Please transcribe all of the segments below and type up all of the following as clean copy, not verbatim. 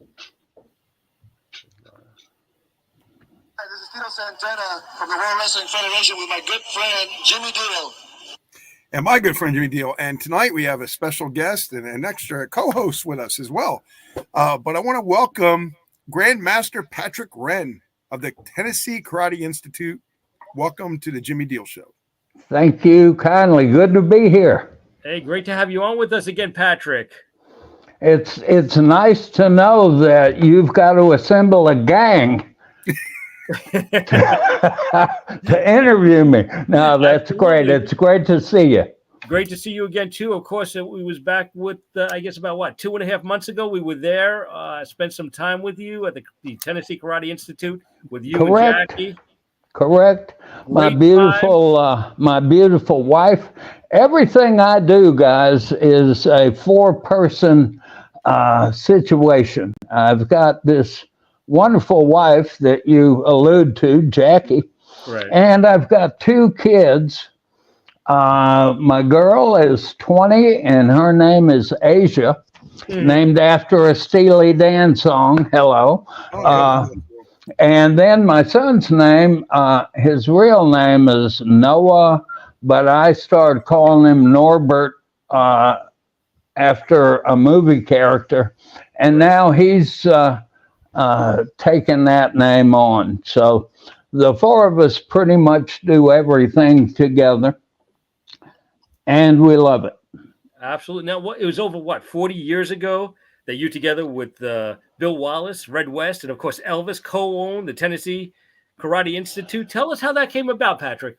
Hi, this is Tito Santana from the World Wrestling Federation with my good friend, Jimmy Diele. And my good friend, Jimmy Diele. And tonight we have a special guest and an extra co-host with us as well. But I want to welcome Grandmaster Patrick Wrenn of the Tennessee Karate Institute. Welcome to the Jimmy Diele Show. Thank you kindly. Good to be here. Hey, great to have you on with us again, Patrick. It's nice to know that you've got to assemble a gang to interview me. No, that's great. It's great to see you. Great to see you again, too. Of course, we was back with, I guess, about, 2.5 months ago. We were there, spent some time with you at the Tennessee Karate Institute with you Correct. and Jackie. Correct. My beautiful wife. Everything I do, guys, is a 4-person situation. I've got this wonderful wife that you allude to, Jackie. Right. And I've got 2 kids. My girl is 20 and her name is Asia, named after a Steely Dan song, Hello. And then my son's name, his real name is Noah, but I started calling him Norbert after a movie character. And now he's taken that name on. So the 4 of us pretty much do everything together. And we love it. Absolutely. Now, it was over, 40 years ago that you together with Bill Wallace, Red West, and, of course, Elvis co-owned the Tennessee Karate Institute. Tell us how that came about, Patrick.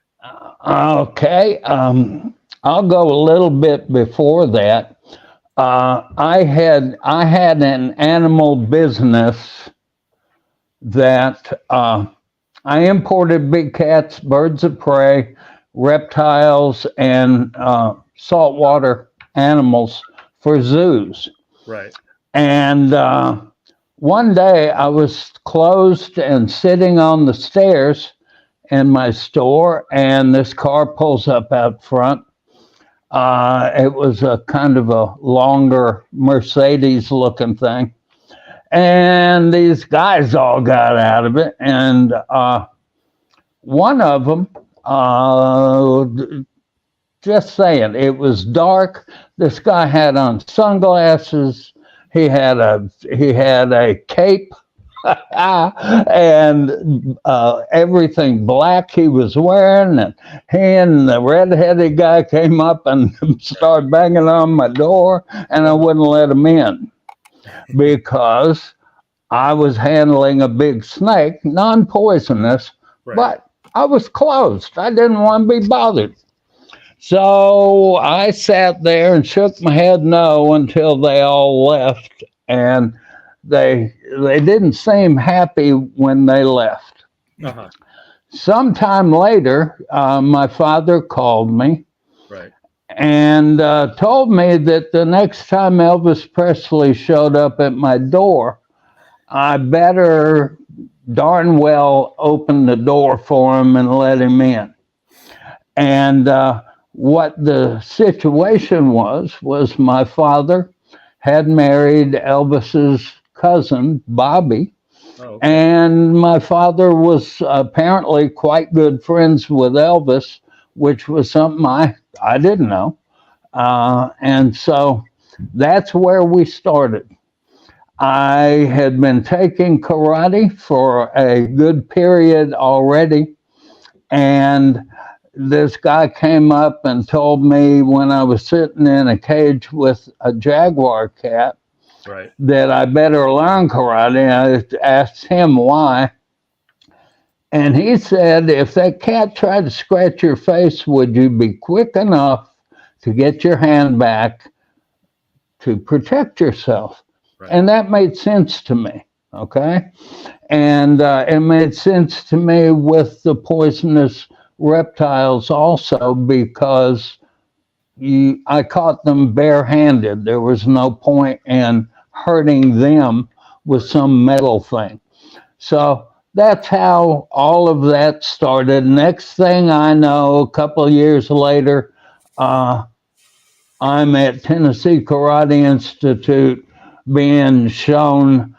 Okay. I'll go a little bit before that. I had an animal business that I imported big cats, birds of prey, reptiles, and saltwater animals for zoos. Right. And one day I was closed and sitting on the stairs in my store, and this car pulls up out front. It was a kind of a longer Mercedes looking thing. And these guys all got out of it. And one of them, just saying, it was dark. This guy had on sunglasses. He had a cape and everything black he was wearing. And he and the redheaded guy came up and started banging on my door, and I wouldn't let him in because I was handling a big snake, non-poisonous, but I was closed. I didn't want to be bothered. So I sat there and shook my head no until they all left, and they didn't seem happy when they left. Uh-huh. Sometime later, my father called me and told me that the next time Elvis Presley showed up at my door, I better darn well open the door for him and let him in. And what the situation was my father had married Elvis's cousin, Bobby. Oh, and my father was apparently quite good friends with Elvis, which was something I didn't know. And so that's where we started. I had been taking karate for a good period already, and this guy came up and told me when I was sitting in a cage with a jaguar cat that I better learn karate. I asked him why. And he said, if that cat tried to scratch your face, would you be quick enough to get your hand back to protect yourself? And that made sense to me, okay? And it made sense to me with the poisonous reptiles also, because I caught them barehanded. There was no point in hurting them with some metal thing. So that's how all of that started. Next thing I know, a couple of years later, I'm at Tennessee Karate Institute being shown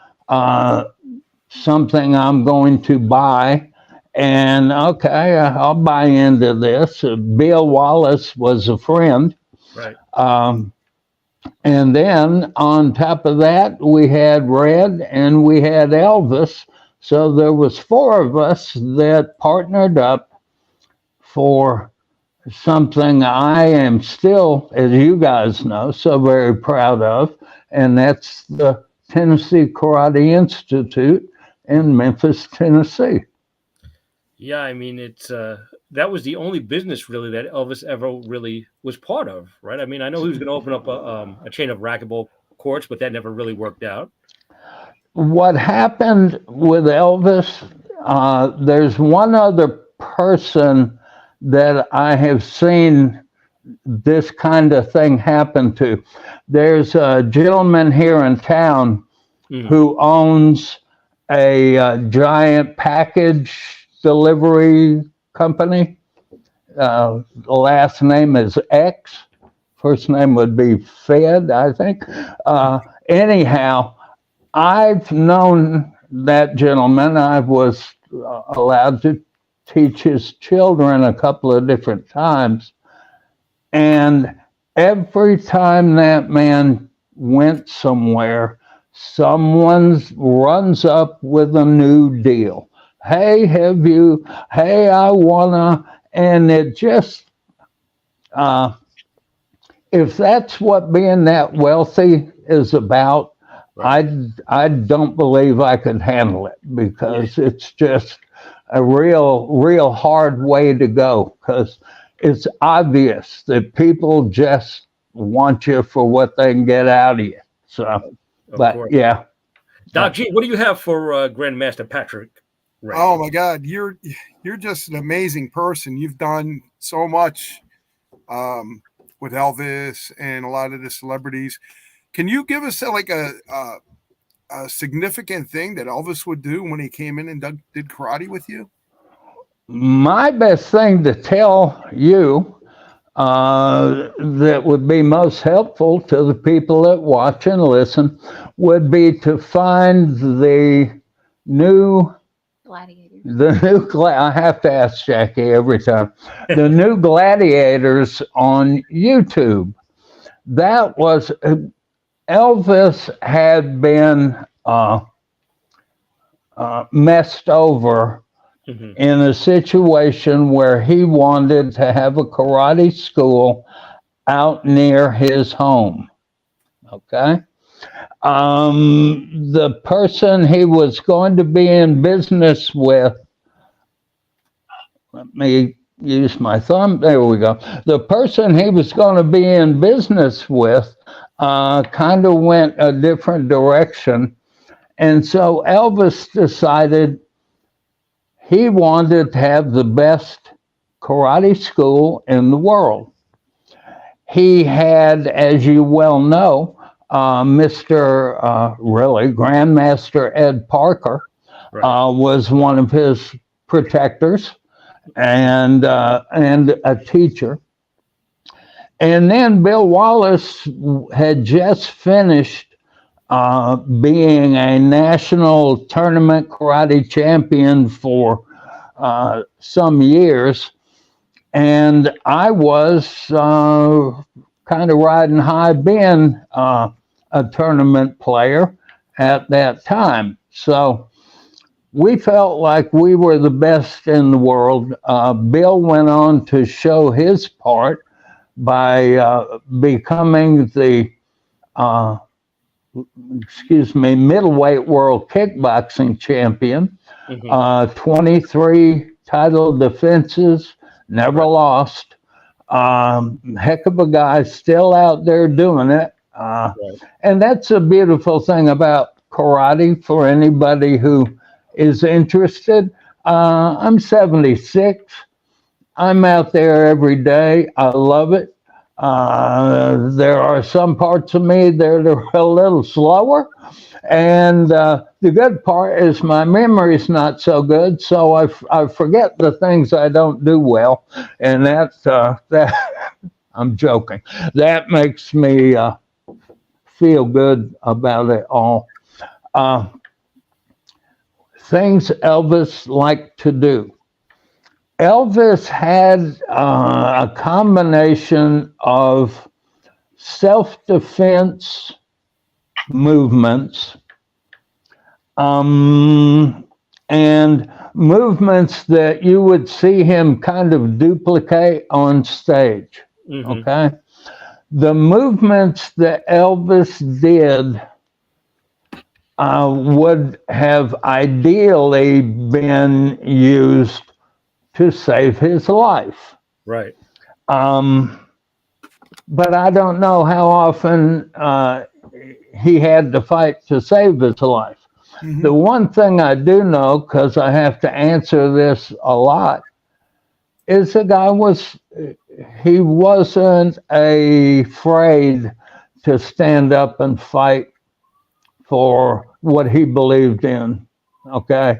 something I'm going to buy. And okay, I'll buy into this. Bill Wallace was a friend. Right. And then on top of that, we had Red and we had Elvis. So there was four of us that partnered up for something I am still, as you guys know, so very proud of, and that's the Tennessee Karate Institute in Memphis, Tennessee. Yeah, I mean, it's that was the only business really that Elvis ever really was part of, right? I mean, I know he was going to open up a chain of racquetball courts, but that never really worked out. What happened with Elvis, there's one other person that I have seen this kind of thing happen to. There's a gentleman here in town who owns a giant package delivery company. The last name is X. First name would be Fed, I think. Anyhow, I've known that gentleman. I was allowed to teach his children a couple of different times. And every time that man went somewhere, someone runs up with a new deal. Hey, I wanna, and it just, if that's what being that wealthy is about, I don't believe I could handle it, because it's just a real hard way to go, because it's obvious that people just want you for what they can get out of you. So, but yeah. Doc G, what do you have for Grandmaster Patrick Wrenn? Oh my God, you're just an amazing person. You've done so much with Elvis and a lot of the celebrities. Can you give us like a significant thing that Elvis would do when he came in and did karate with you? My best thing to tell you that would be most helpful to the people that watch and listen would be to find the new Gladiators. I have to ask Jackie every time. The new Gladiators on YouTube. That was Elvis had been messed over in a situation where he wanted to have a karate school out near his home. Okay. The person he was going to be in business with, let me use my thumb. There we go. The person he was going to be in business with kind of went a different direction. And so Elvis decided he wanted to have the best karate school in the world. He had, as you well know, Mr. Really Grandmaster Ed Parker was one of his protectors and a teacher. And then Bill Wallace had just finished being a national tournament karate champion for some years. And I was kind of riding high being a tournament player at that time. So we felt like we were the best in the world. Bill went on to show his part by becoming the middleweight world kickboxing champion. 23 title defenses, never lost. Heck of a guy, still out there doing it. And that's a beautiful thing about karate for anybody who is interested. I'm 76. I'm out there every day. I love it. There are some parts of me that are a little slower. And the good part is my memory's not so good, so I forget the things I don't do well. And that I'm joking. That makes me feel good about it all. things Elvis liked to do. Elvis had a combination of self-defense movements and movements that you would see him kind of duplicate on stage. Okay? The movements that Elvis did would have ideally been used to save his life. Right. But I don't know how often he had to fight to save his life. The one thing I do know, because I have to answer this a lot, is the guy he wasn't afraid to stand up and fight for what he believed in. Okay.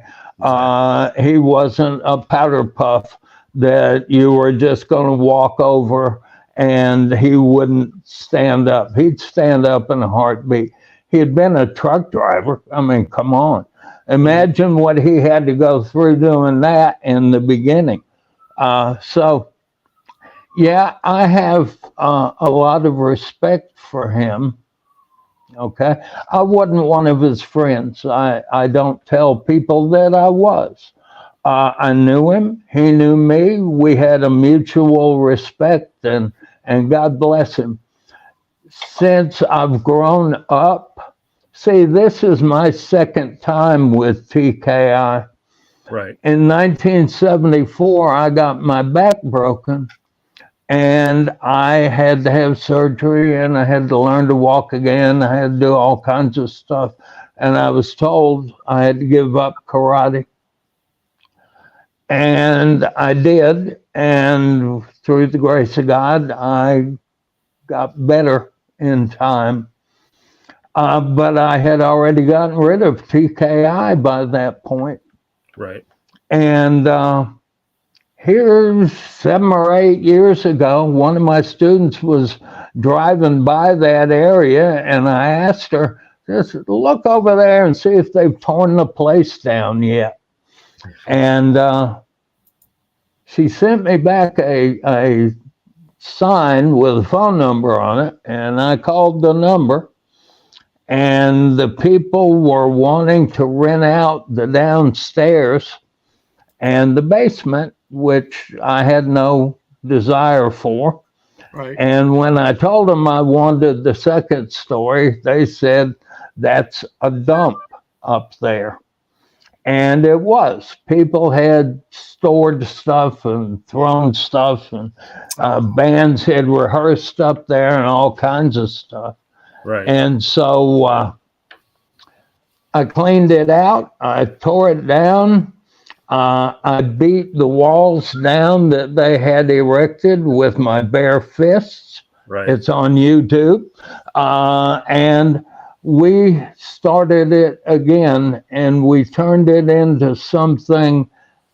He wasn't a powder puff that you were just going to walk over and he wouldn't stand up. He'd stand up in a heartbeat. He had been a truck driver. I mean, come on. Imagine what he had to go through doing that in the beginning. So, yeah, I have a lot of respect for him. Okay. I wasn't one of his friends. I don't tell people that I was. I knew him. He knew me. We had a mutual respect, and God bless him. Since I've grown up, see, this is my second time with TKI. Right. In 1974, I got my back broken, and I had to have surgery, and I had to learn to walk again. I had to do all kinds of stuff, and I was told I had to give up karate. And I did, and through the grace of God, I got better in time. But I had already gotten rid of TKI by that point. Right. And here, 7 or 8 years ago, one of my students was driving by that area, and I asked her, just look over there and see if they've torn the place down yet. And she sent me back a sign with a phone number on it, and I called the number, and the people were wanting to rent out the downstairs and the basement, which I had no desire for. Right. And when I told them I wanted the second story, they said, that's a dump up there. And it was. People had stored stuff and thrown stuff, and bands had rehearsed up there and all kinds of stuff. Right. And so I cleaned it out. I tore it down. I beat the walls down that they had erected with my bare fists. Right. It's on YouTube. And we started it again, and we turned it into something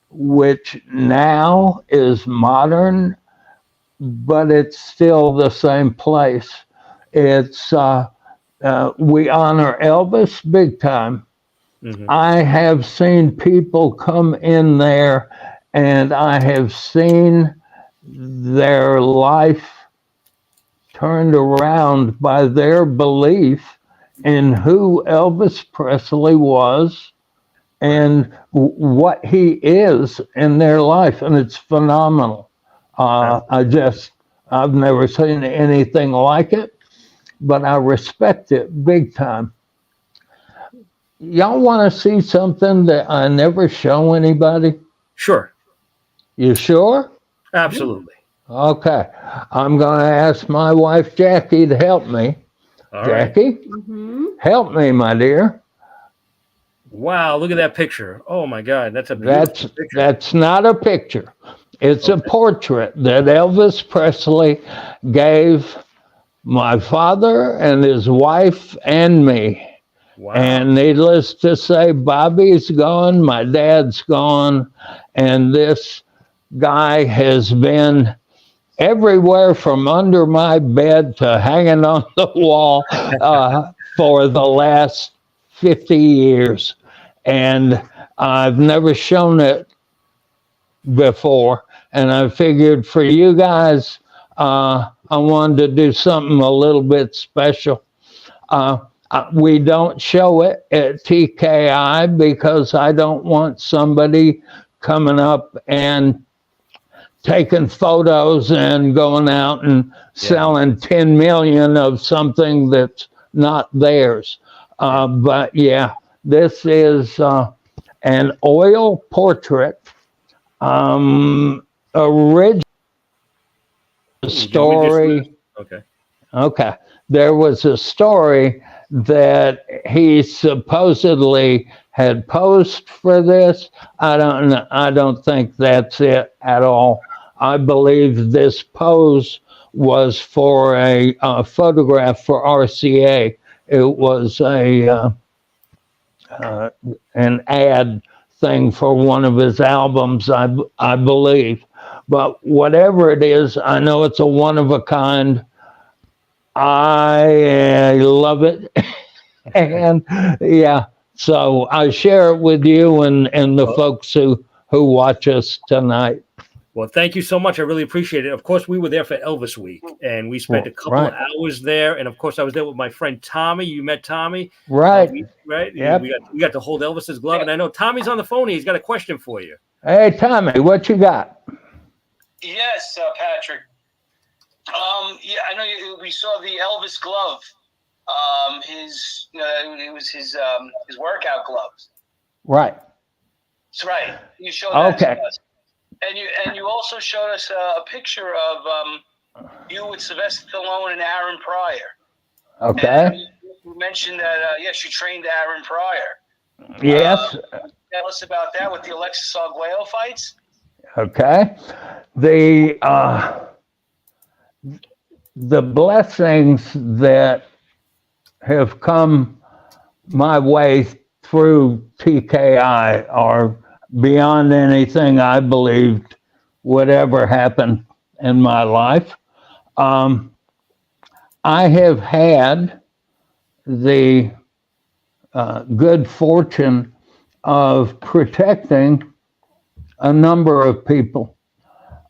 which now is modern, but it's still the same place. It's we honor Elvis big time. I have seen people come in there, and I have seen their life turned around by their belief in who Elvis Presley was and what he is in their life. And it's phenomenal. I've never seen anything like it, but I respect it big time. Y'all want to see something that I never show anybody? Sure. You sure? Absolutely. Okay. I'm going to ask my wife, Jackie, to help me. All right. Jackie, help me, my dear. Wow, look at that picture. Oh my God, that's a beautiful picture. That's not a picture. It's a portrait that Elvis Presley gave my father and his wife and me. Wow. And needless to say, Bobby's gone, my dad's gone, and this guy has been everywhere from under my bed to hanging on the wall for the last 50 years. And I've never shown it before, and I figured for you guys, I wanted to do something a little bit special. We don't show it at TKI because I don't want somebody coming up and taking photos and going out and selling 10 million of something that's not theirs. But yeah, this is an oil portrait. Original story. Okay. There was a story that he supposedly had posed for this. I don't think that's it at all. I believe this pose was for a photograph for RCA. It was an ad thing for one of his albums, I believe. But whatever it is, I know it's a one of a kind. I love it. And yeah, so I share it with you and the folks who watch us tonight. Well, thank you so much. I really appreciate it. Of course, we were there for Elvis Week, and we spent a couple of hours there. And of course, I was there with my friend Tommy. You met Tommy, right? Right. Yep. We got to hold Elvis's glove, and I know Tommy's on the phone. He's got a question for you. Hey, Tommy, what you got? Yes, Patrick. Yeah, I know we saw the Elvis glove. It was his workout gloves. Right. That's right. You showed that okay. to us. And you also showed us a picture of you with Sylvester Stallone and Aaron Pryor. Okay. And you mentioned that yes, you trained Aaron Pryor. Yes. Tell us about that with the Alexis Arguello fights. Okay. The blessings that have come my way through TKI are beyond anything I believed would ever happen in my life. I have had the good fortune of protecting a number of people.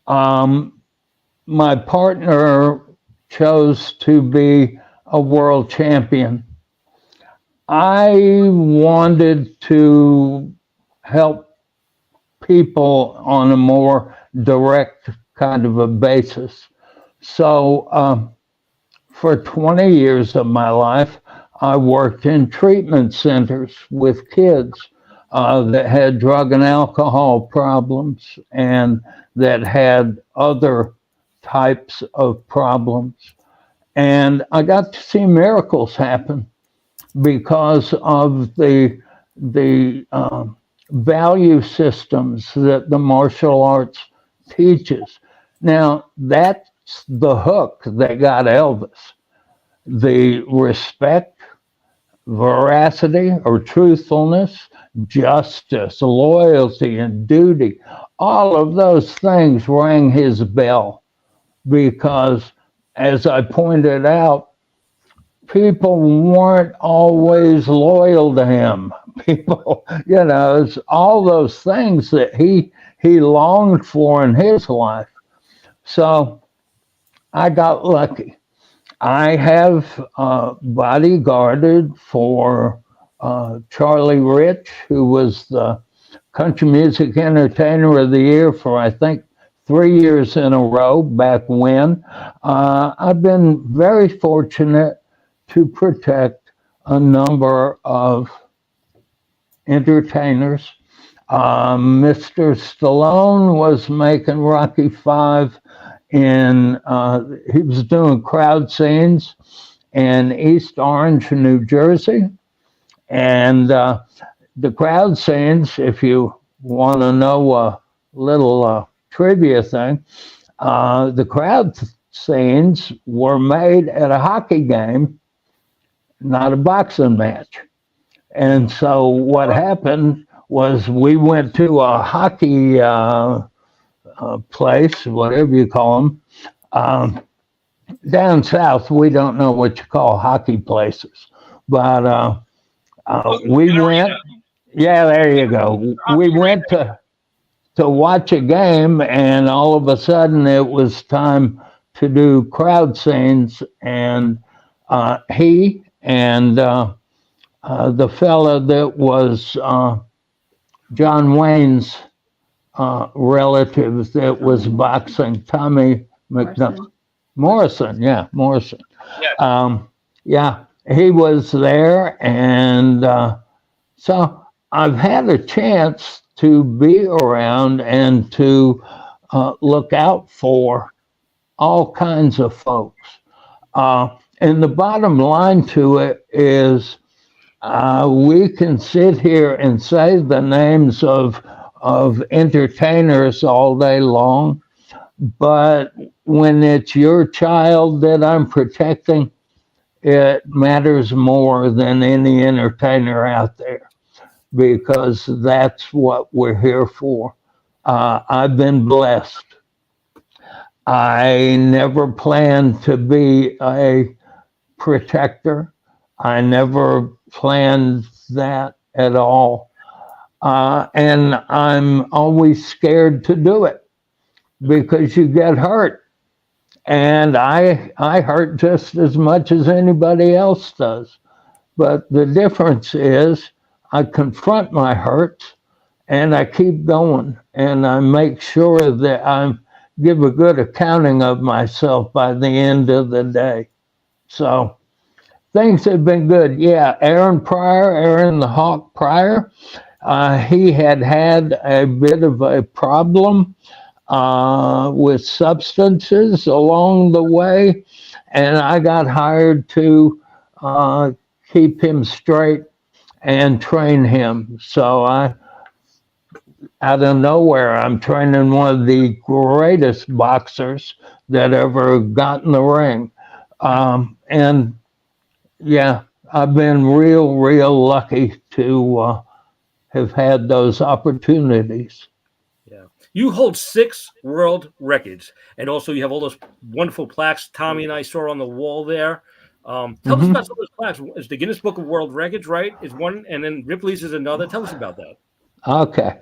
My partner chose to be a world champion. I wanted to help people on a more direct kind of a basis. So for 20 years of my life, I worked in treatment centers with kids that had drug and alcohol problems and that had other types of problems. And I got to see miracles happen because of the value systems that the martial arts teaches. Now, that's the hook that got Elvis. The respect, veracity or truthfulness, justice, loyalty, and duty, all of those things rang his bell because, as I pointed out, people weren't always loyal to him. People, it's all those things that he longed for in his life. So I got lucky. I have bodyguarded for Charlie Rich, who was the Country Music Entertainer of the Year for, I think, 3 years in a row back when. I've been very fortunate to protect a number of entertainers. Mr. Stallone was making Rocky V he was doing crowd scenes in East Orange, New Jersey. And the crowd scenes, if you want to know a little trivia thing, the crowd scenes were made at a hockey game, not a boxing match. And so what happened was we went to a hockey place, whatever you call them. Down south, we don't know what you call hockey places. But we went, Yeah, there you go. We went to watch a game, and all of a sudden it was time to do crowd scenes, and he and the fella that was John Wayne's relative that was boxing, Tommy McDonald. Morrison, yeah, Morrison. Yes. Yeah, he was there, and so I've had a chance to be around and to look out for all kinds of folks. And the bottom line to it is we can sit here and say the names of entertainers all day long, but when it's your child that I'm protecting, it matters more than any entertainer out there, because that's what we're here for. I've been blessed. I never planned to be a protector. I never planned that at all. And I'm always scared to do it because you get hurt. And I hurt just as much as anybody else does. But the difference is I confront my hurts and I keep going, and I make sure that I give a good accounting of myself by the end of the day. So things have been good. Yeah, Aaron the Hawk Pryor, he had a bit of a problem with substances along the way, and I got hired to keep him straight and train him. So out of nowhere, I'm training one of the greatest boxers that ever got in the ring. And yeah, I've been real lucky to have had those opportunities. Yeah. You hold 6 world records, and also you have all those wonderful plaques Tommy and I saw on the wall there. Tell us about some of those plaques. Is the Guinness Book of World Records, right? Is one, and then Ripley's is another. Tell us about that. Okay.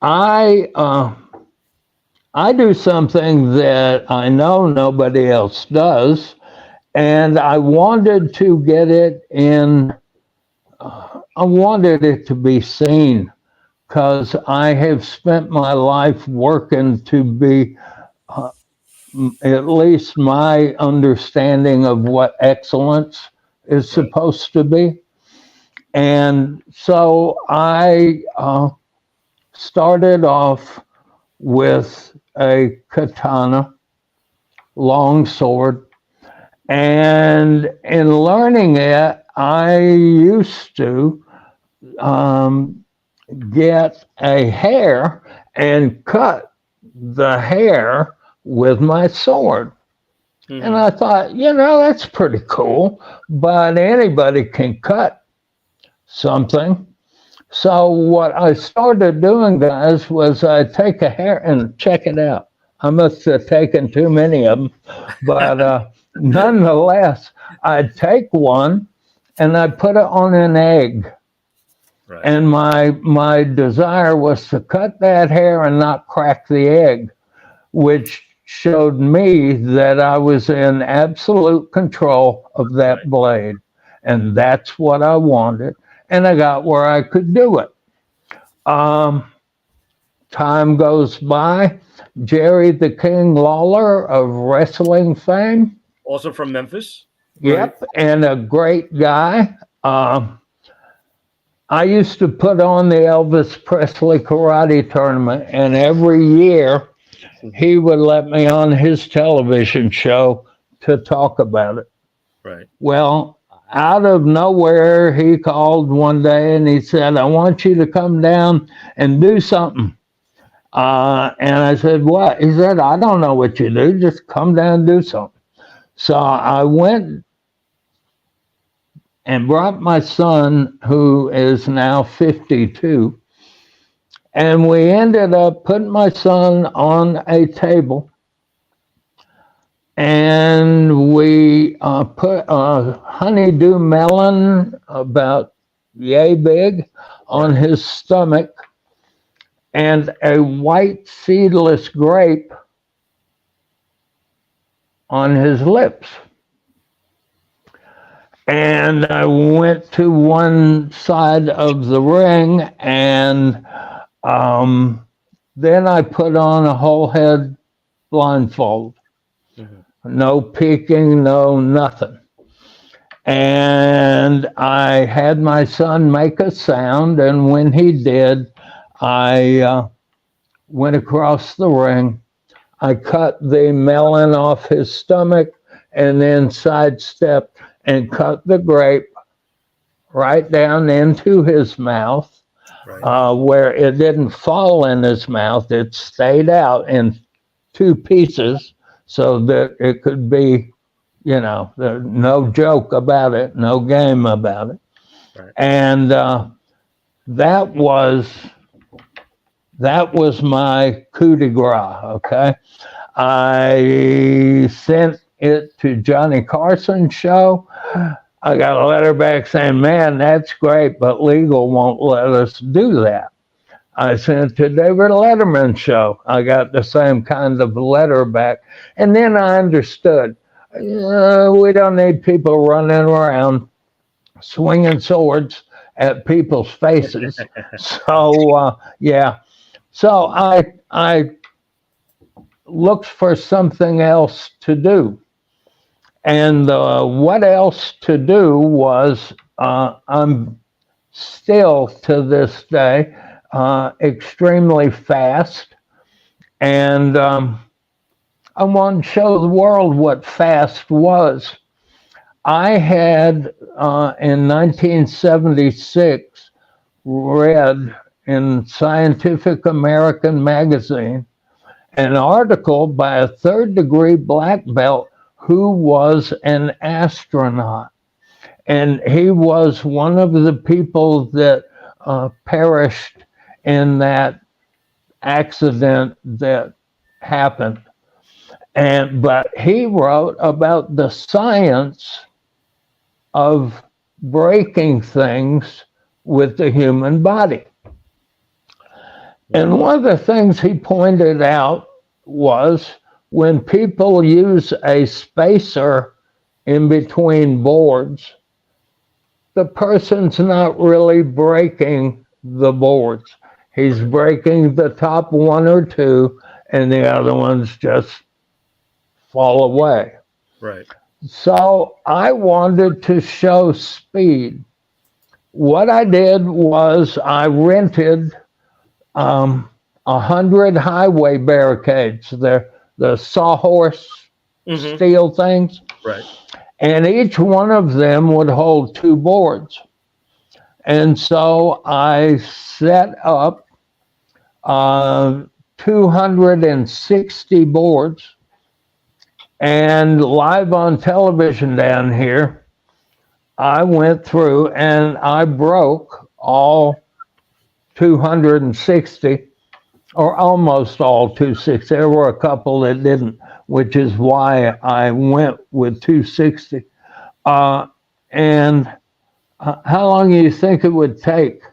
I do something that I know nobody else does, and I wanted to get it in. I wanted it to be seen, because I have spent my life working to be at least my understanding of what excellence is supposed to be. And so I started off with a katana, long sword, and in learning it, I used to get a hair and cut the hair with my sword. Mm-hmm. And I thought, that's pretty cool, but anybody can cut something. So what I started doing, guys, was I'd take a hair and check it out. I must have taken too many of them, but nonetheless, I'd take one and I'd put it on an egg. Right. And my desire was to cut that hair and not crack the egg, which showed me that I was in absolute control of that blade. And that's what I wanted. And I got where I could do it. Time goes by. Jerry the King Lawler of wrestling fame. Also from Memphis. Yep, right. And a great guy. I used to put on the Elvis Presley karate tournament, and every year he would let me on his television show to talk about it. Right. Well, out of nowhere, he called one day and he said, I want you to come down and do something. And I said, what? He said, I don't know what you do. Just come down and do something. So I went and brought my son, who is now 52. And we ended up putting my son on a table. And we put a honeydew melon about yay big on his stomach, and a white seedless grape on his lips. And I went to one side of the ring, and then I put on a whole head blindfold. No peeking, no nothing. And I had my son make a sound, and when he did, I went across the ring. I cut the melon off his stomach and then sidestepped and cut the grape right down into his mouth, where it didn't fall in his mouth. It stayed out in two pieces so that it could be, no joke about it, no game about it. Right. And that was my coup de grace, okay? I sent it to Johnny Carson's show. I got a letter back saying, man, that's great, but legal won't let us do that. I sent it to David Letterman's show. I got the same kind of letter back. And then I understood, we don't need people running around swinging swords at people's faces. So, yeah. So I looked for something else to do. And what else to do was, I'm still to this day extremely fast. And I wanted to show the world what fast was. I had, in 1976, read in Scientific American magazine an article by a third-degree black belt who was an astronaut. And he was one of the people that perished in that accident that happened. But he wrote about the science of breaking things with the human body. And one of the things he pointed out was when people use a spacer in between boards, the person's not really breaking the boards. He's breaking the top one or two, and the other ones just fall away. Right. So I wanted to show speed. What I did was I rented 100 highway barricades. They're the sawhorse steel things. Right. And each one of them would hold two boards. And so I set up 260 boards, and live on television down here, I went through and I broke all 260, or almost all 260. There were a couple that didn't, which is why I went with 260. And how long do you think it would take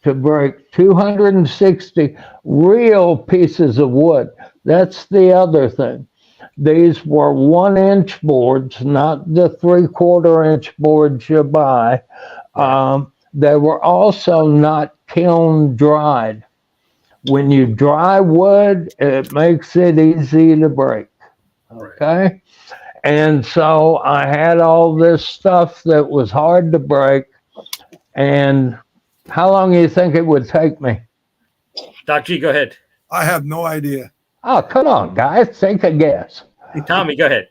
to break 260 real pieces of wood? That's the other thing. These were 1-inch boards, not the 3/4-inch boards you buy. They were also not kiln dried. When you dry wood, it makes it easy to break. Okay? And so I had all this stuff that was hard to break. And how long do you think it would take me? Doc G, go ahead. I have no idea. Oh, come on, guys. Take a guess. Tommy, go ahead.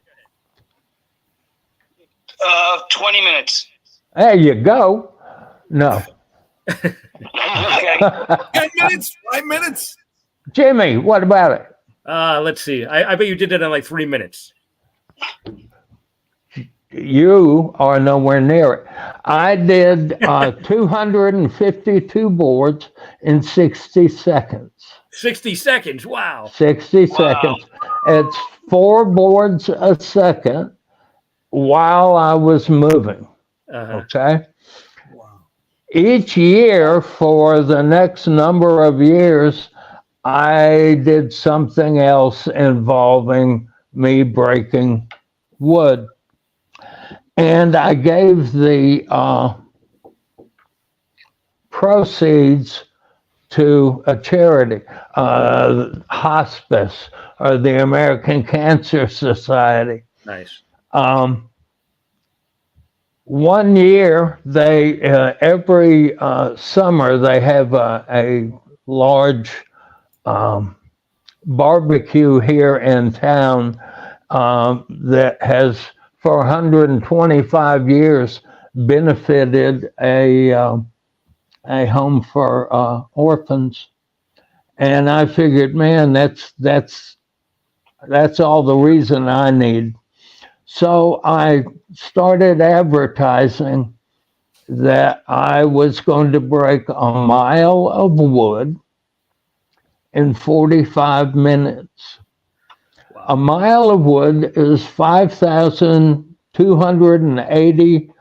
20 minutes. There you go. No. Okay. 10 minutes? 5 minutes? Jimmy, what about it? Let's see. I bet you did it in like 3 minutes. You are nowhere near it. I did 252 boards in 60 seconds. 60 seconds. Wow. 60 seconds. It's 4 boards a second while I was moving. Okay. Wow. each year for the next number of years, I did something else involving me breaking wood. And I gave the proceeds to a charity, hospice, or the American Cancer Society. Nice. One year, they every summer they have a large barbecue here in town that has, for 125 years, benefited a home for orphans. And I figured, man, that's all the reason I need. So I started advertising that I was going to break a mile of wood in 45 minutes. Wow. A mile of wood is 5,280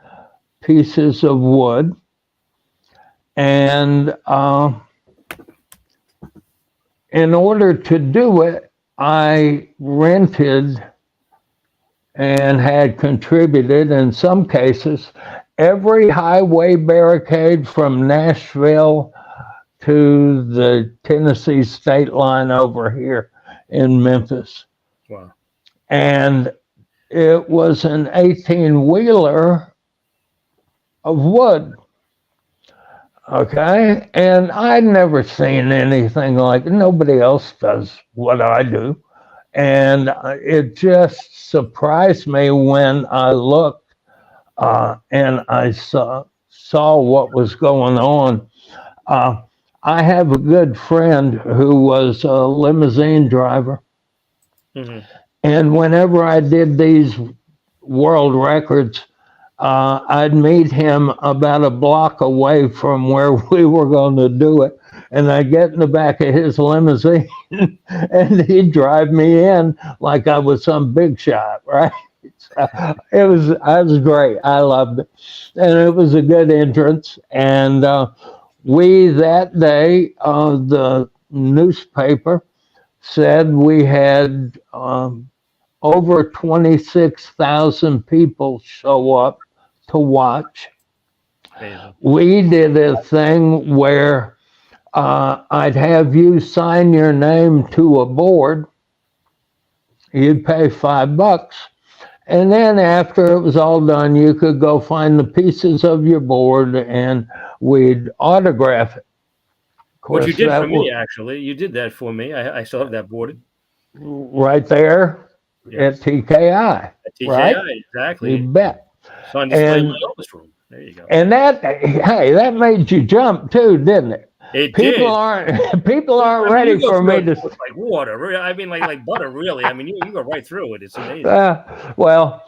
pieces of wood. And in order to do it, I rented and had contributed, in some cases, every highway barricade from Nashville to the Tennessee state line over here in Memphis. Wow. And it was an 18-wheeler of wood. Okay. And I'd never seen anything like it. Nobody else does what I do. And it just surprised me when I looked and I saw what was going on. I have a good friend who was a limousine driver. Mm-hmm. And whenever I did these world records, I'd meet him about a block away from where we were going to do it. And I'd get in the back of his limousine and he'd drive me in like I was some big shot, right? I was great. I loved it. And it was a good entrance. And we, that day, the newspaper said we had over 26,000 people show up to watch. Amazing. We did a thing where I'd have you sign your name to a board. You'd pay $5. And then after it was all done, you could go find the pieces of your board and we'd autograph it. What you did for me, actually. You did that for me. I still have that boarded. Right there Yes. at TKI. At TKI, right? exactly. You bet. It's on display in And- my office room. There you go. And that made you jump too, didn't it? It People did. aren't ready you go for through me it to. like water. I mean, like butter, really. I mean, you go right through it. It's amazing. Well,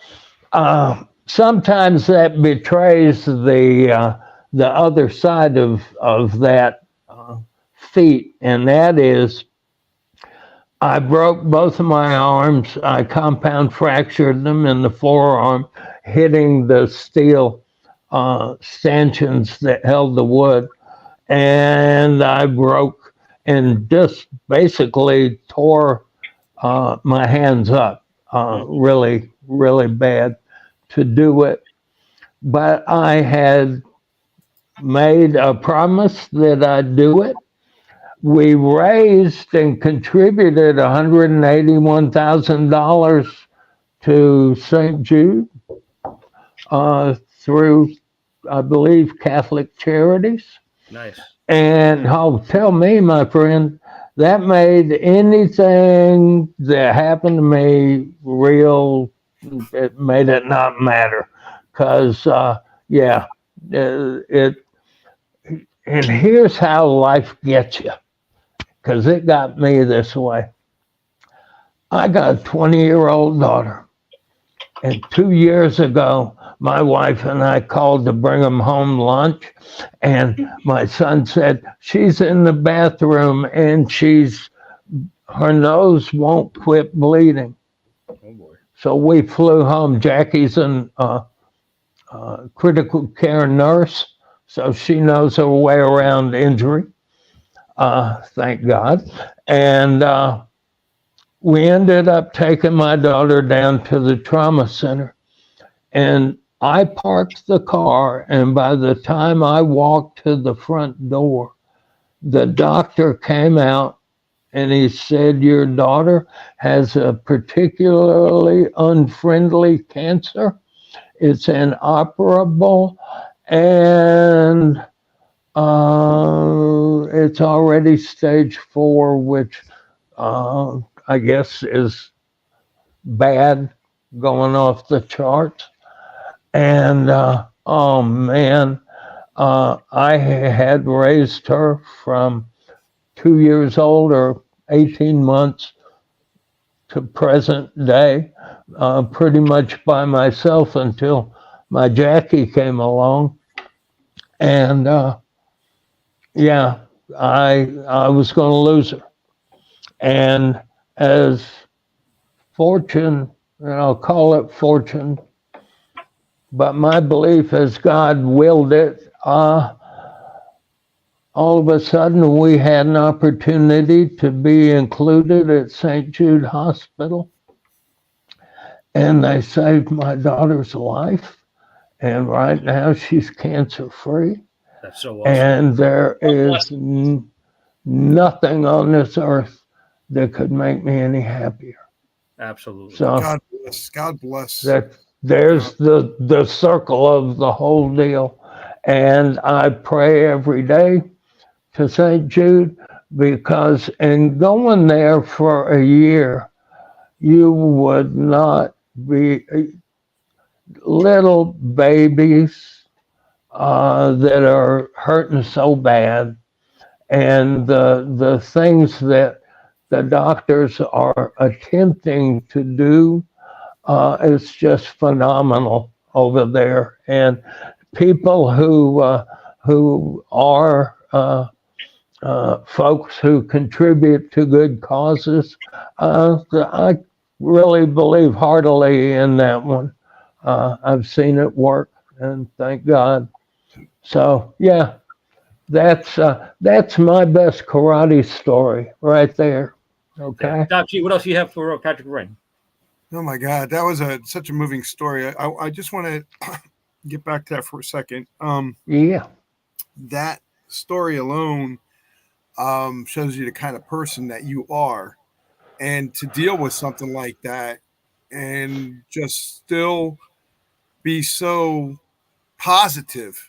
sometimes that betrays the other side of that feat, and that is, I broke both of my arms. I compound fractured them in the forearm, hitting the steel stanchions that held the wood. And I broke and just basically tore my hands up really, really bad to do it. But I had made a promise that I'd do it. We raised and contributed $181,000 to St. Jude through, I believe, Catholic Charities. Nice. And tell me, my friend, that made anything that happened to me real. It made it not matter, because it. And here's how life gets you, because it got me this way. I got a 20-year-old daughter, and 2 years ago, my wife and I called to bring them home lunch, and my son said, she's in the bathroom and her nose won't quit bleeding. Oh boy. So we flew home. Jackie's a critical care nurse, so she knows her way around injury. Thank God. And we ended up taking my daughter down to the trauma center. And I parked the car, and by the time I walked to the front door, the doctor came out and he said, "Your daughter has a particularly unfriendly cancer. It's inoperable, and it's already stage 4, which I guess is bad, going off the charts." And oh man, I had raised her from 2 years old or 18 months to present day, pretty much by myself until my Jackie came along. And yeah, I was going to lose her. And as fortune, and I'll call it fortune, but my belief is God willed it. All of a sudden, we had an opportunity to be included at St. Jude Hospital, and they saved my daughter's life. And right now, she's cancer-free. That's so awesome. And there is nothing on this earth that could make me any happier. Absolutely. So God bless. God bless. there's the circle of the whole deal. And I pray every day to St. Jude, because in going there for a year, you would not be little babies that are hurting so bad, and the things that the doctors are attempting to do is just phenomenal over there. And people who are folks who contribute to good causes, I really believe heartily in that one. I've seen it work, and thank God. So yeah, that's my best karate story right there. Okay. Doc G, what else do you have for Patrick Wrenn? Oh my God, that was such a moving story. I just want to get back to that for a second. Yeah. That story alone shows you the kind of person that you are, and to deal with something like that and just still be so positive,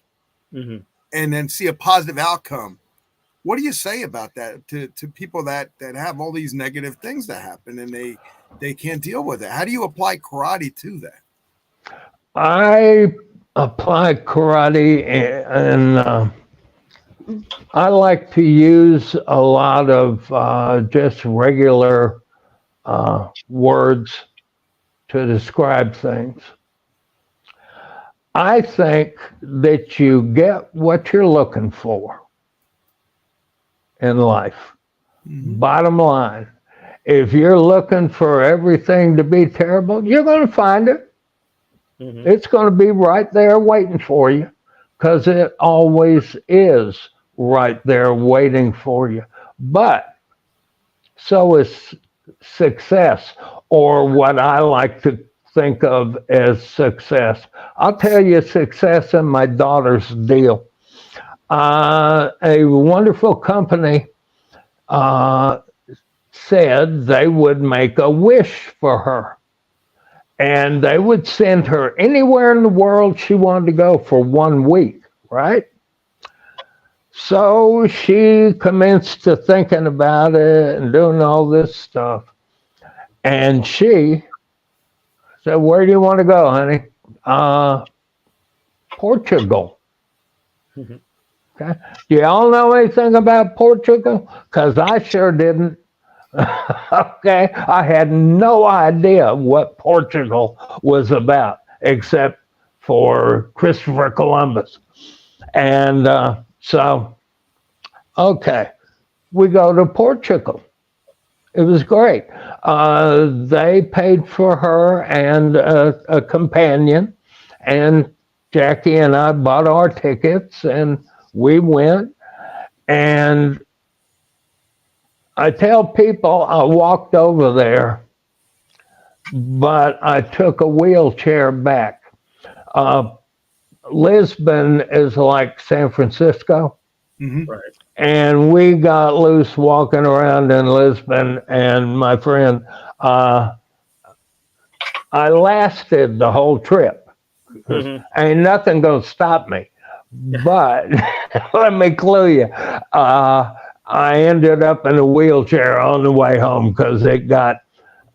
Mm-hmm. and then see a positive outcome. What do you say about that to people that have all these negative things that happen and they can't deal with it? How do you apply karate to that? I apply karate, and I like to use a lot of just regular words to describe things. I think that you get what you're looking for in life. Mm-hmm. Bottom line, if you're looking for everything to be terrible, you're going to find it. Mm-hmm. It's going to be right there waiting for you, because it always is right there waiting for you. But so is success, or what I like to think of as success. I'll tell you success in my daughter's deal. A wonderful company said they would make a wish for her, and they would send her anywhere in the world she wanted to go for 1 week, right? So she commenced to thinking about it and doing all this stuff. And she said, "Where do you want to go, honey?" Portugal. Mm-hmm. Okay. Do y'all know anything about Portugal? Because I sure didn't. Okay. I had no idea what Portugal was about, except for Christopher Columbus. And so, okay, we go to Portugal. It was great. They paid for her and a companion, and Jackie and I bought our tickets and we went. And I tell people I walked over there, but I took a wheelchair back. Lisbon is like San Francisco. Mhm. Right. And we got loose walking around in Lisbon. And my friend, I lasted the whole trip. Mhm. Ain't nothing gonna stop me. But let me clue you. I ended up in a wheelchair on the way home because it got.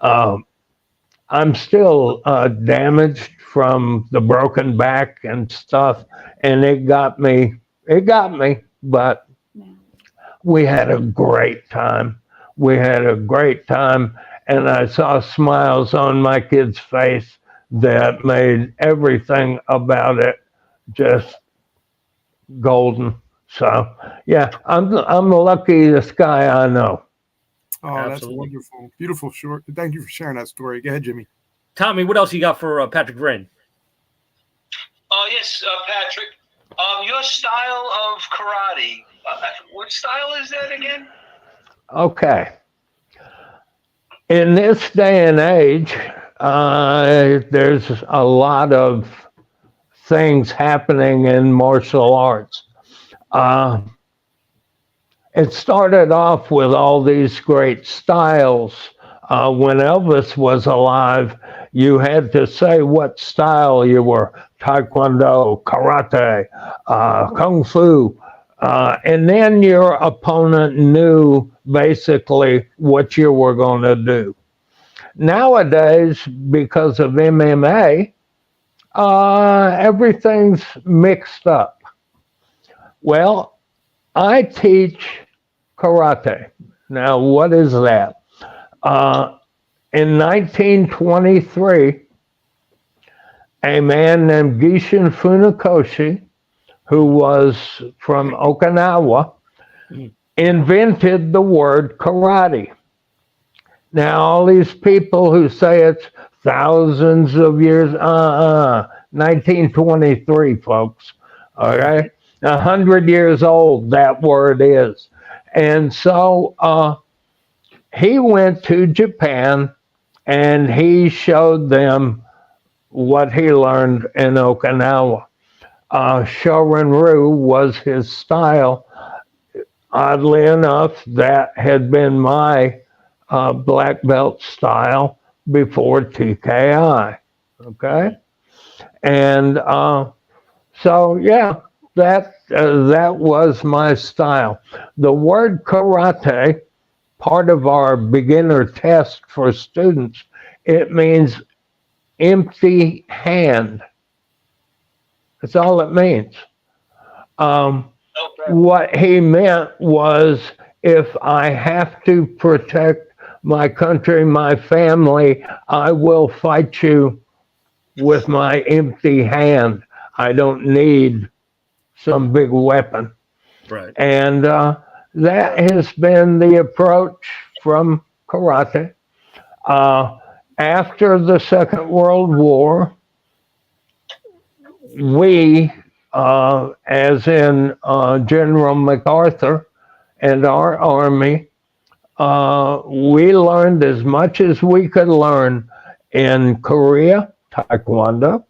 I'm still damaged from the broken back and stuff, and it got me. It got me, but we had a great time. We had a great time, and I saw smiles on my kid's face that made everything about it just golden. So yeah, I'm the luckiest guy I know. Oh, that's Absolutely. wonderful. Beautiful short. Thank you for sharing that story. Go ahead, Jimmy. Tommy, what else you got for Patrick Wrenn? Yes, Patrick. Your style of karate. What style is that again? Okay. In this day and age, there's a lot of things happening in martial arts. Uh, it started off with all these great styles. When Elvis was alive, you had to say what style you were: Taekwondo, Karate, Kung Fu. And then your opponent knew basically what you were going to do. Nowadays, because of MMA, everything's mixed up. Well, I teach karate. Now, what is that? In 1923, a man named Gishin Funakoshi, who was from Okinawa, invented the word karate. Now, all these people who say it's thousands of years, 1923, folks, okay? 100 years old, that word is. And so he went to Japan and he showed them what he learned in Okinawa. Shorin-ryu was his style. Oddly enough, that had been my black belt style before TKI. Okay, and so yeah, that was my style. The word karate, part of our beginner test for students, it means empty hand. That's all it means. What he meant was, if I have to protect my country, my family, I will fight you with my empty hand. I don't need some big weapon. Right. And that has been the approach from karate. After the Second World War, we, as in General MacArthur and our army, we learned as much as we could learn in Korea, Taekwondo,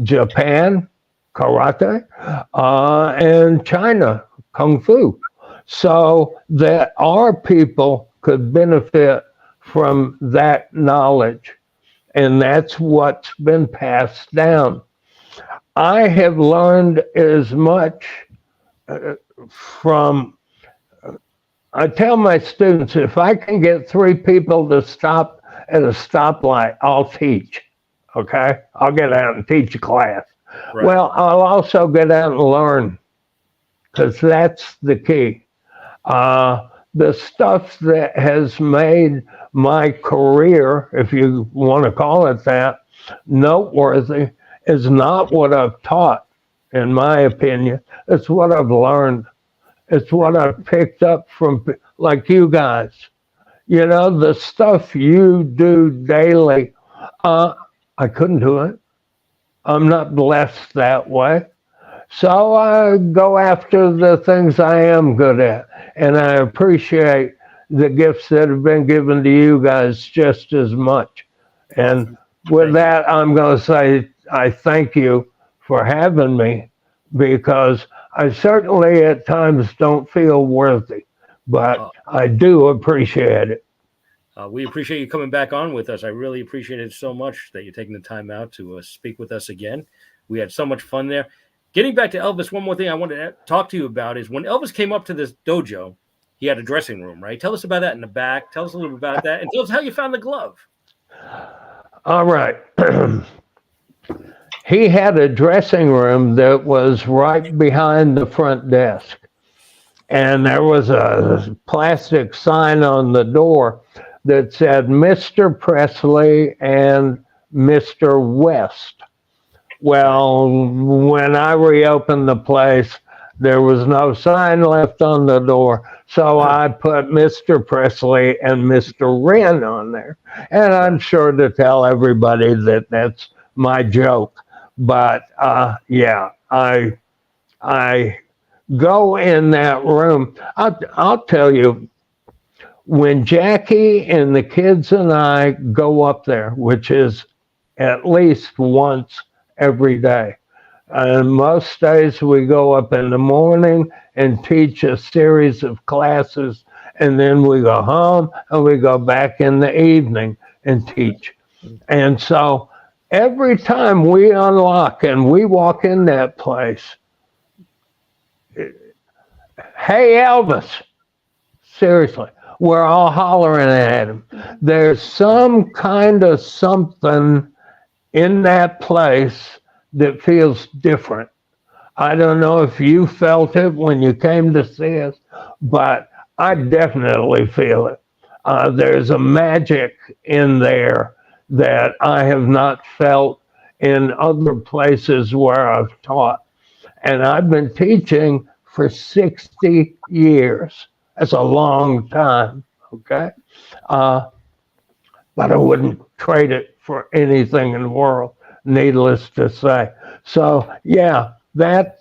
Japan, Karate, and China, Kung Fu, so that our people could benefit from that knowledge. And that's what's been passed down. I have learned as much from, I tell my students, if I can get 3 people to stop at a stoplight, I'll teach. Okay? I'll get out and teach a class. Right. Well, I'll also get out and learn, because that's the key. The stuff that has made my career, if you want to call it that, noteworthy, is not what I've taught, in my opinion. It's what I've learned. It's what I've picked up from, like you guys. You know, the stuff you do daily, I couldn't do it. I'm not blessed that way. So I go after the things I am good at. And I appreciate the gifts that have been given to you guys just as much. And with that, I'm going to say I thank you for having me, because I certainly at times don't feel worthy, but I do appreciate it. We appreciate you coming back on with us. I really appreciate it so much that you're taking the time out to speak with us again. We had so much fun there. Getting back to Elvis, one more thing I wanted to talk to you about is when Elvis came up to this dojo, he had a dressing room, right? Tell us about that in the back. Tell us a little bit about that, and tell us how you found the glove. All right. He had a dressing room that was right behind the front desk. And there was a plastic sign on the door that said Mr. Presley and Mr. West. Well, when I reopened the place, there was no sign left on the door. So I put Mr. Presley and Mr. Wrenn on there. And I'm sure to tell everybody that that's my joke. But yeah, I go in that room. I'll tell you, when Jackie and the kids and I go up there, which is at least once every day, and most days we go up in the morning and teach a series of classes, and then we go home and we go back in the evening and teach. And so every time we unlock and we walk in that place, hey, Elvis, seriously, we're all hollering at him. There's some kind of something in that place that feels different. I don't know if you felt it when you came to see us, but I definitely feel it. There's a magic in there that I have not felt in other places where I've taught. And I've been teaching for 60 years. That's a long time, okay? But I wouldn't trade it for anything in the world, needless to say. So, yeah, that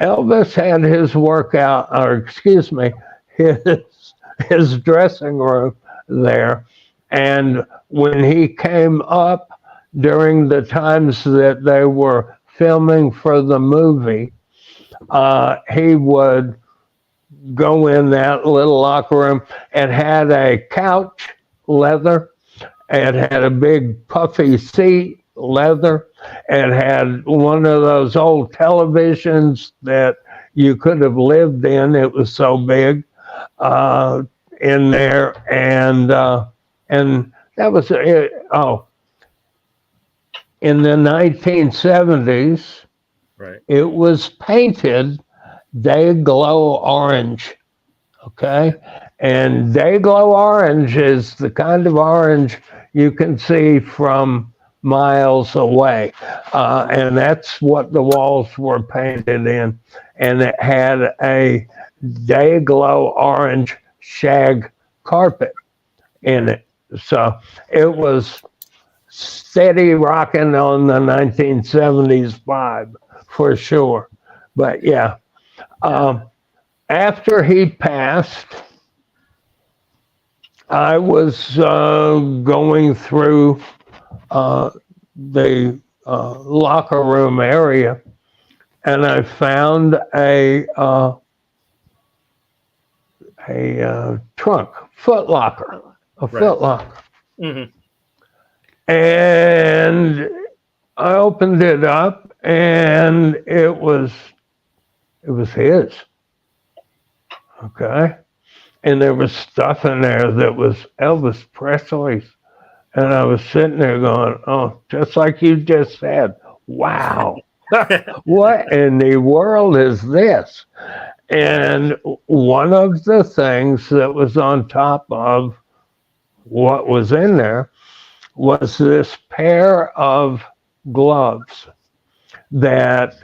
Elvis had his workout, or excuse me, his dressing room there. And when he came up during the times that they were filming for the movie, he would go in that little locker room and had a couch, leather, and had a big puffy seat, leather, and had one of those old televisions that you could have lived in. It was so big in there, and that was it. Oh, in the 1970s, right, it was painted day glow orange. Okay, and day glow orange is the kind of orange you can see from miles away, and that's what the walls were painted in. And it had a day glow orange shag carpet in it, so it was steady rocking on the 1970s vibe for sure. But yeah, after he passed, I was going through the locker room area, and I found a trunk, foot locker, foot locker. Mm-hmm. And I opened it up, and it was his. Okay. And there was stuff in there that was Elvis Presley's. And I was sitting there going, oh, just like you just said, wow, what in the world is this? And one of the things that was on top of what was in there was this pair of gloves that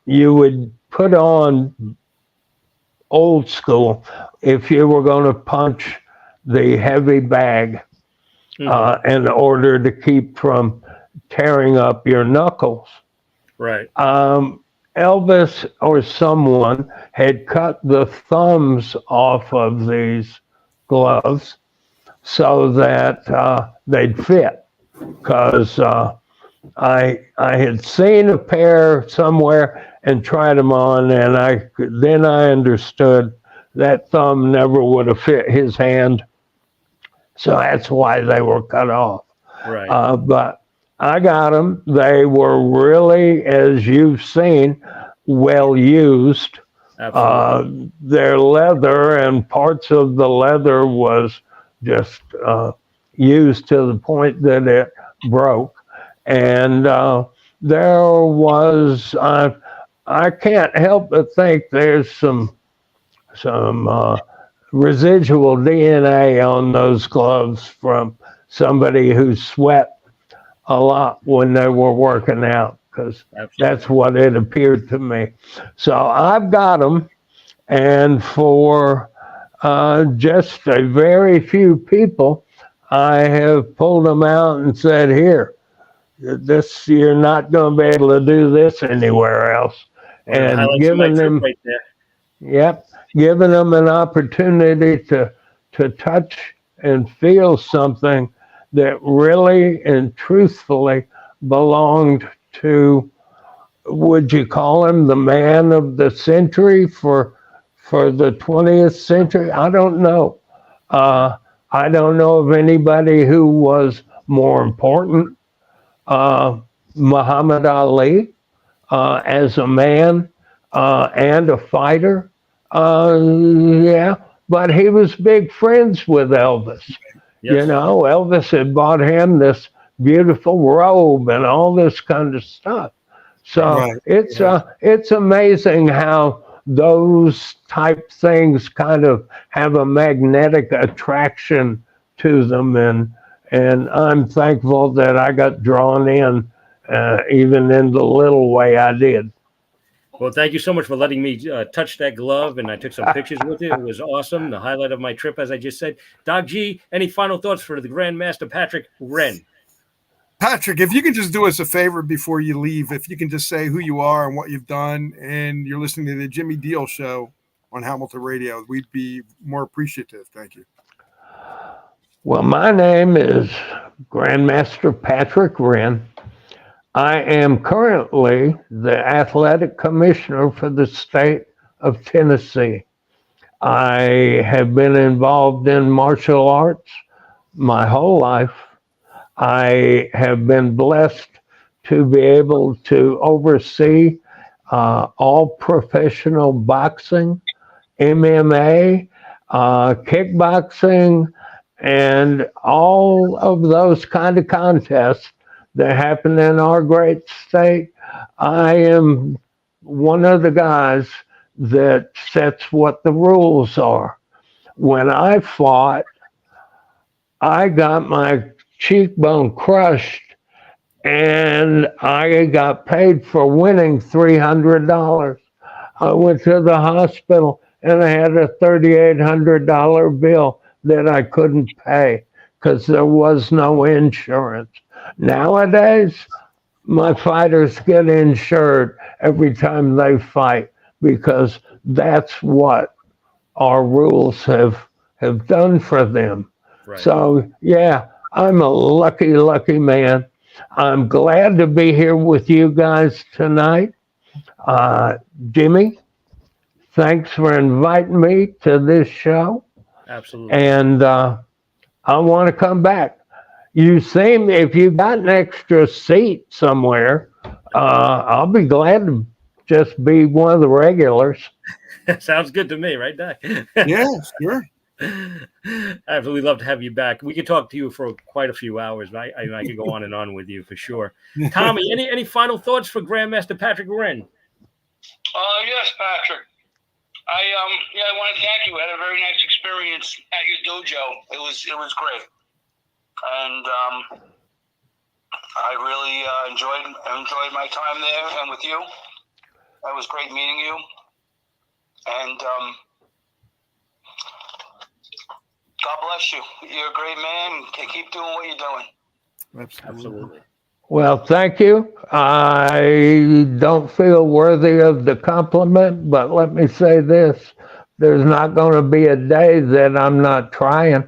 you would put on old school if you were going to punch the heavy bag in order to keep from tearing up your knuckles. Right. Elvis or someone had cut the thumbs off of these gloves so that they'd fit. Because I had seen a pair somewhere and tried them on, and then I understood that thumb never would have fit his hand, so that's why they were cut off. Right. But I got them. They were really, as you've seen, well used. Absolutely. Their leather and parts of the leather was just used to the point that it broke. And there was, I can't help but think there's some residual DNA on those gloves from somebody who sweat a lot when they were working out, because that's what it appeared to me. So I've got them, and for just a very few people, I have pulled them out and said, "Here, this you're not going to be able to do this anywhere else," and giving them, right there. yep, giving them an opportunity to touch and feel something that really and truthfully belonged to, would you call him the man of the century for the 20th century? I don't know. I don't know of anybody who was more important. Muhammad Ali, as a man and a fighter. Yeah, but he was big friends with Elvis. Yes. You know, Elvis had bought him this beautiful robe and all this kind of stuff. So it's amazing how those type things kind of have a magnetic attraction to them, and I'm thankful that I got drawn in, even in the little way I did. Well, thank you so much for letting me touch that glove, and I took some pictures with it. It was awesome. The highlight of my trip, as I just said. Doc G, any final thoughts for the Grandmaster Patrick Wrenn? Patrick, if you can just do us a favor before you leave, if you can just say who you are and what you've done, and you're listening to the Jimmy Diele Show on Hamilton Radio, we'd be more appreciative. Thank you. Well, my name is Grandmaster Patrick Wrenn. I am currently the athletic commissioner for the state of Tennessee. I have been involved in martial arts my whole life. I have been blessed to be able to oversee all professional boxing, MMA, kickboxing, and all of those kind of contests that happen in our great state. I am one of the guys that sets what the rules are. When I fought, I got my cheekbone crushed, and I got paid for winning $300. I went to the hospital and I had a $3,800 bill that I couldn't pay because there was no insurance. Nowadays, my fighters get insured every time they fight because that's what our rules have done for them. Right. So, yeah, I'm a lucky, lucky man. I'm glad to be here with you guys tonight. Jimmy, thanks for inviting me to this show. Absolutely. And I want to come back. You seem, if you got an extra seat somewhere, I'll be glad to just be one of the regulars. Sounds good to me, right, Doc? Yeah, sure. I absolutely love to have you back. We could talk to you for quite a few hours. I could go on and on with you for sure. Tommy, any final thoughts for Grandmaster Patrick Wrenn? Yes, Patrick. I want to thank you. I had a very nice experience at your dojo. It was great, and I really enjoyed my time there and with you. It was great meeting you, and God bless you. You're a great man. Keep doing what you're doing. Absolutely. Well, thank you. I don't feel worthy of the compliment, but let me say this. There's not going to be a day that I'm not trying.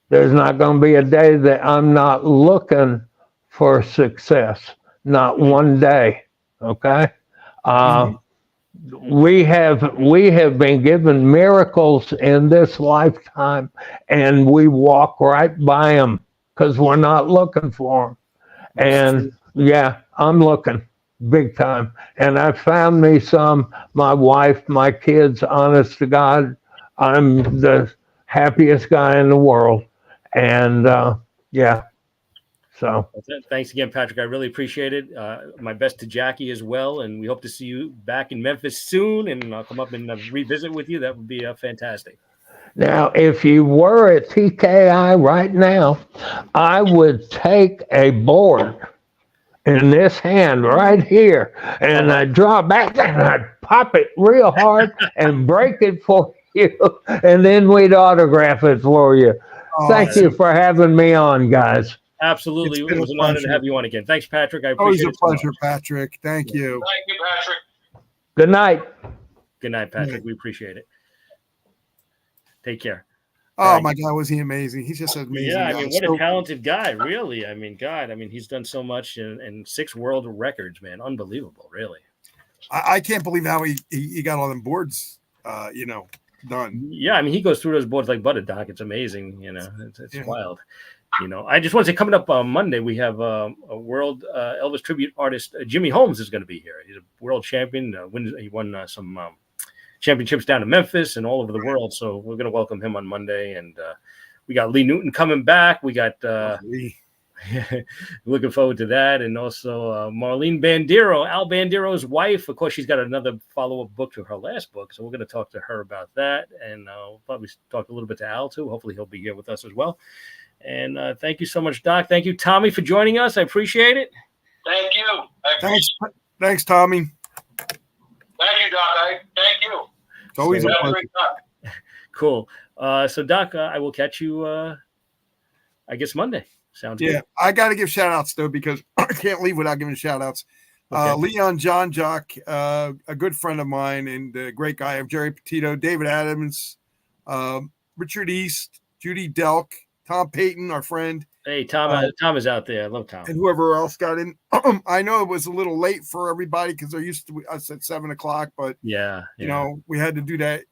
There's not going to be a day that I'm not looking for success. Not one day. Okay. Uh, we have been given miracles in this lifetime, and we walk right by them because we're not looking for them. And yeah, I'm looking big time. And I found me some, my wife, my kids, honest to God, I'm the happiest guy in the world. And yeah, so Thanks again, Patrick. I really appreciate it. My best to Jackie as well, and we hope to see you back in Memphis soon. And I'll come up and revisit with you. That would be fantastic. now if you were at TKI right now, I would take a board in this hand right here, and I draw back and I'd pop it real hard and break it for you, and then we'd autograph it for you. Thank you for having me on, guys. Absolutely. It was an honor to have you on again. Thanks, Patrick. I Always appreciate a it. pleasure, Patrick. Thank you. Thank you, Patrick. Good night. Good night, Patrick. We appreciate it. Take care. Oh my God, was he amazing? He's just an amazing. Yeah, I guy. mean, what a talented guy, really. I mean, God, I mean, he's done so much and 6 world records, man. Unbelievable, really. I can't believe how he got all them boards, done. Yeah, I mean, he goes through those boards like butter, Doc. It's amazing, it's wild. I just want to say, coming up on Monday, we have a world Elvis tribute artist. Jimmy Holmes is going to be here. He's a world champion. He won some championships down in Memphis and all over the world. So we're going to welcome him on Monday. And we got Lee Newton coming back. We got looking forward to that. And also Marlene Bandero, Al Bandero's wife. Of course, she's got another follow-up book to her last book. So we're going to talk to her about that. And we'll probably talk a little bit to Al, too. Hopefully, he'll be here with us as well. And thank you so much, Doc. Thank you, Tommy, for joining us. I appreciate it. Thank you. Thanks, Tommy. Thank you, Doc. Thank you. It's always a pleasure. Cool. So, Doc, I will catch you, I guess, Monday. Sounds good. Yeah, I got to give shout outs, though, because I can't leave without giving shout outs. Okay. Leon John Jock, a good friend of mine and a great guy. I have Jerry Petito, David Adams, Richard East, Judy Delk, Tom Payton, our friend. Hey, Tom is out there. I love Tom. And whoever else got in. I know it was a little late for everybody because they're used to us at 7:00, but we had to do that,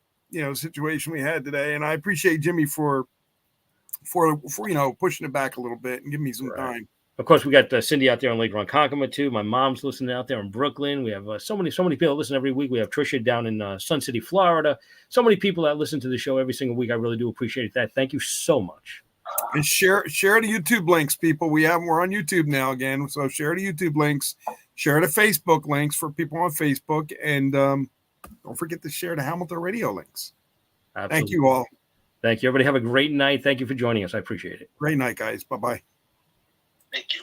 situation we had today. And I appreciate Jimmy for pushing it back a little bit and giving me some time. Of course, we got Cindy out there on Lake Ronkonkoma too. My mom's listening out there in Brooklyn. We have so many people listen every week. We have Trisha down in Sun City, Florida. So many people that listen to the show every single week. I really do appreciate that. Thank you so much. And share the YouTube links, people. We're on YouTube now again, so share the YouTube links, share the Facebook links for people on Facebook, and don't forget to share the Hamilton Radio links. Absolutely. Thank you all. Thank you, everybody. Have a great night. Thank you for joining us. I appreciate it. Great night, guys. Bye-bye. Thank you.